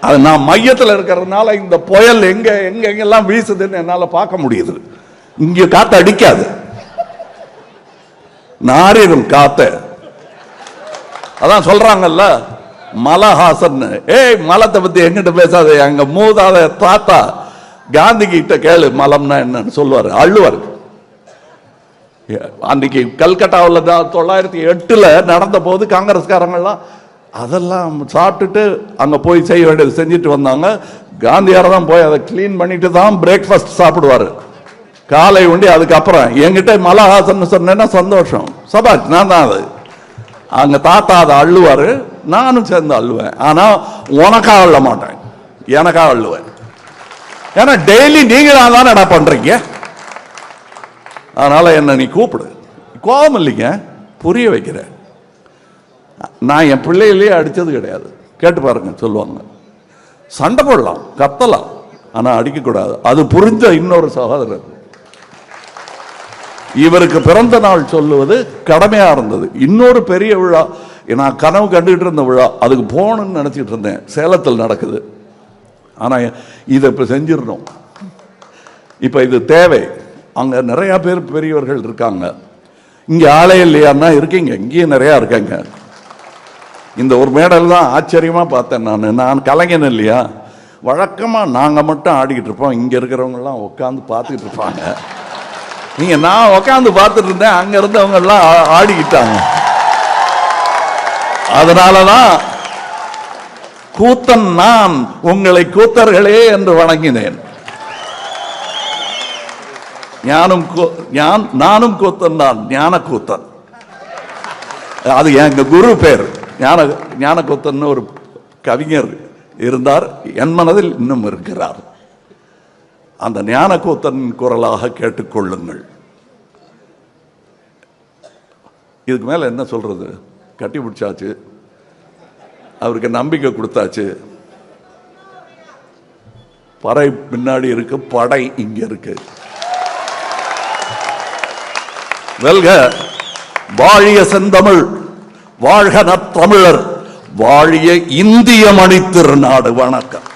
அது நான் மையத்தில் இருக்கிறதுனால இந்த புயல் எங்க எங்க எங்கெல்லாம் வீசுதுன்னு என்னால பார்க்க முடியுது. இங்க காத்து அடிக்காது, நாரிடும் காத்து. அதான் சொல்றாங்கல்ல மலஹாசன், ஏய் மலத்தை பத்தி எங்கிட்ட பேசாத, எங்க மூதாத தாத்தா காந்தி கிட்ட கேளு மலம்னா என்னன்னு சொல்லுவாரு, அள்ளுவார். அன்னைக்கு கல்கட்டாவில் 1908 நடந்த போது காங்கிரஸ்காரங்கள்லாம் அதெல்லாம் சாப்பிட்டுட்டு அங்க போய் செய்ய வேண்டியது செஞ்சுட்டு வந்தாங்க. காந்தியார் தான் போய் அதை கிளீன் பண்ணிட்டு தான் பிரேக்ஃபாஸ்ட் சாப்பிடுவாரு, காலை உண்டி. அதுக்கப்புறம் என்கிட்ட மலஹாசன் சொன்னேன்னா சந்தோஷம், சபாஷ், நான் தான் அது. அங்க தாத்தா அதை அள்ளுவாரு, நானும் சேர்ந்து அள்ளுவேன். ஆனா உனக்கா அள்ள மாட்டேன், எனக்கா அள்ளுவேன். ஏன்னா டெய்லி நீங்க தான் என்ன பண்றீங்க, அதனால என்ன நீ கூப்பிடு. கோபம் இல்லைங்க, புரிய வைக்கிறேன். நான் என் பிள்ளைகளே அடிச்சது கிடையாது, கேட்டு பாருங்க சொல்லுவாங்க. சண்டை போடலாம், கத்தலாம், ஆனா அடிக்க கூடாது. அது புரிஞ்ச இன்னொரு சகோதரர் இவருக்கு பிறந்த நாள் சொல்லுவது கடமையா இருந்தது. இன்னொரு பெரிய விழா நான் கனவு கண்டுகிட்டு இருந்த விழா, அதுக்கு போகணும்னு நினைச்சிட்டு இருந்தேன். சேலத்தில் நடக்குது. ஆனா இதை இப்ப செஞ்சிடணும். இப்ப இது தேவை. அங்க நிறைய பேர் பெரியவர்கள் இருக்காங்க. இங்க ஆளே இல்லையான்னா இருக்கீங்க, இங்கேயும் நிறைய இருக்காங்க. இந்த ஒரு மேடல் தான் ஆச்சரியமா பார்த்தேன். நான் கலைஞன் இல்லையா, வழக்கமா நாங்க மட்டும் ஆடிக்கிட்டு இருப்போம், இங்க இருக்கிறவங்க எல்லாம் உட்காந்து பார்த்துக்கிட்டு இருப்பாங்க. நீங்க நான் உட்காந்து பார்த்துட்டு இருந்தேன், அங்க இருந்தவங்க எல்லாம் ஆடிக்கிட்டாங்க. அதனாலதான் கூத்தன் நான் உங்களை கூத்தர்களே என்று வணங்கினேன். நானும் கூத்தன் தான், ஞான கூத்தன். அது எங்க குரு பேர். ஞான கூத்தன் ஒரு கவிஞர் இருந்தார், என் மனதில் இன்னும் இருக்கிறார். அந்த ஞான கூத்தன் குரலாக கேட்டுக்கொள்ளுங்கள். இதுக்கு மேல என்ன சொல்றது, கட்டி பிடிச்சாச்சு, அவருக்கு நம்பிக்கை கொடுத்தாச்சு. பறை பின்னாடி இருக்கு, படை இங்க இருக்கு. வெல்க வாழிய செந்தமிழ், வாழ்க நற்றமிழர், வாழிய இந்திய மணித்திருநாடு. வணக்கம்.